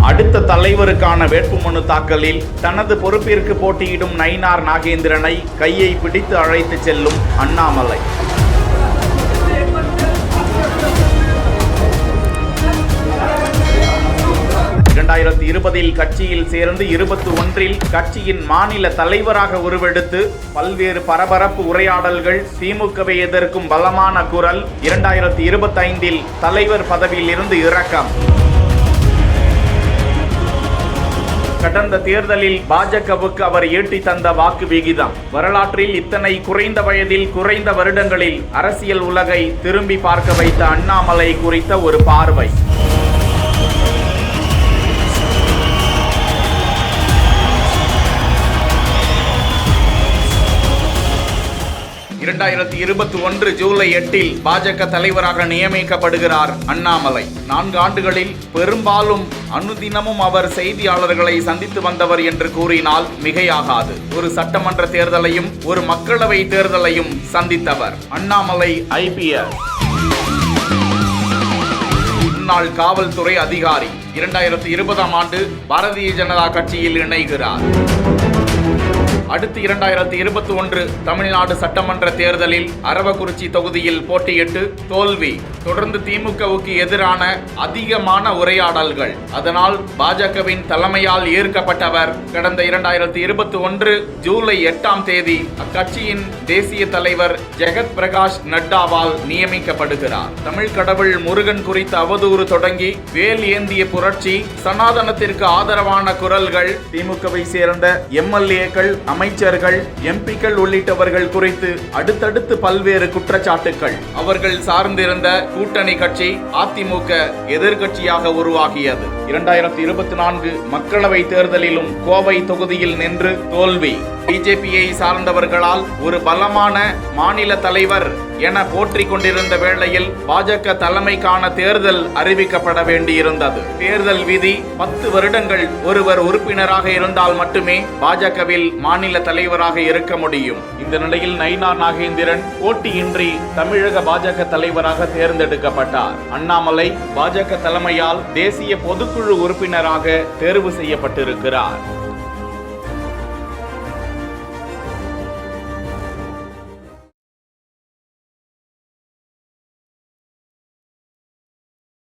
அடுத்த தலைவருக்கான வேட்புமனு தாக்கலில் தனது பொறுப்பிற்கு போட்டியிடும் நயினார் நாகேந்திரனை கையை பிடித்து அழைத்து செல்லும் அண்ணாமலை. கட்சியில் சேர்ந்து 21 கட்சியின் மாநில தலைவராக உருவெடுத்து பல்வேறு பரபரப்பு உரையாடல்கள், திமுகவை எதிர்க்கும் பலமான குரல், 2025 தலைவர் பதவியில் இருந்து இறக்கம். கடந்த தேர்தலில் பாஜகவுக்கு அவர் ஈட்டி தந்த வாக்கு விகிதம், வரலாற்றில் இத்தனை குறைந்த வயதில் குறைந்த வருடங்களில் அரசியல் உலகை திரும்பி பார்க்க வைத்த அண்ணாமலை குறித்த ஒரு பார்வை. 2021 ஜூலை 8 பாஜக தலைவராக நியமிக்கப்படுகிறார் அண்ணாமலை. 4 ஆண்டுகளில் பெரும்பாலும் அனுதினமும் அவர் செய்தியாளர்களை சந்தித்து வந்தவர் என்று கூறினால் மிகையாகாது. ஒரு சட்டமன்ற தேர்தலையும் ஒரு மக்களவை தேர்தலையும் சந்தித்தவர் அண்ணாமலை. IPS முன்னாள் காவல்துறை அதிகாரி. 2020ஆம் ஆண்டு பாரதிய ஜனதா கட்சியில் இணைகிறார். அடுத்து 2021 தமிழ்நாடு சட்டமன்ற தேர்தலில் அரவக்குறிச்சி தொகுதியில் போட்டியிட்டு தோல்வி. தொடர்ந்து திமுகவுக்கு எதிரான அதிகமான உரையாடல்கள். அதனால் பாஜகவின் தலைமையால் ஏற்கப்பட்டவர். கடந்த 2021 ஜூலை 8ஆம் தேதி அக்கட்சியின் தேசிய தலைவர் ஜெகத் பிரகாஷ் நட்டாவால் நியமிக்கப்படுகிறார். தமிழ் கடவுள் முருகன் குறித்த அவதூறு தொடங்கி வேல் ஏந்திய புரட்சி, சனாதனத்திற்கு ஆதரவான குரல்கள், திமுகவை சேர்ந்த MLAக்கள், அமைச்சர்கள், MPக்கள் உள்ளிட்டவர்கள் குறித்து அடுத்தடுத்து பல்வேறு குற்றச்சாட்டுகள். அவர்கள் சார்ந்திருந்த கூட்டணி கட்சி அதிமுக எதிர்கட்சியாக உருவாகியது. 2024 மக்களவை தேர்தலிலும் கோவை தொகுதியில் நின்று தோல்வி. பிஜேபியை சார்ந்தவர்களால் ஒரு பலமான மாநில தலைவர் என போற்றிக் கொண்டிருந்த வேளையில் பாஜக தலைமைக்கான தேர்தல் அறிவிக்கப்பட வேண்டியிருந்தது. தேர்தல் விதி 10 வருடங்கள் ஒருவர் உறுப்பினராக இருந்தால் மட்டுமே பாஜகவில் மாநில தலைவராக இருக்க முடியும். இந்த நிலையில் நயினார் நாகேந்திரன் போட்டியின்றி தமிழக பாஜக தலைவராக தேர்ந்தெடுக்கப்பட்டார். அண்ணாமலை பாஜக தலைமையால் தேசிய பொதுக்குழு உறுப்பினராக தேர்வு செய்யப்பட்டிருக்கிறார்.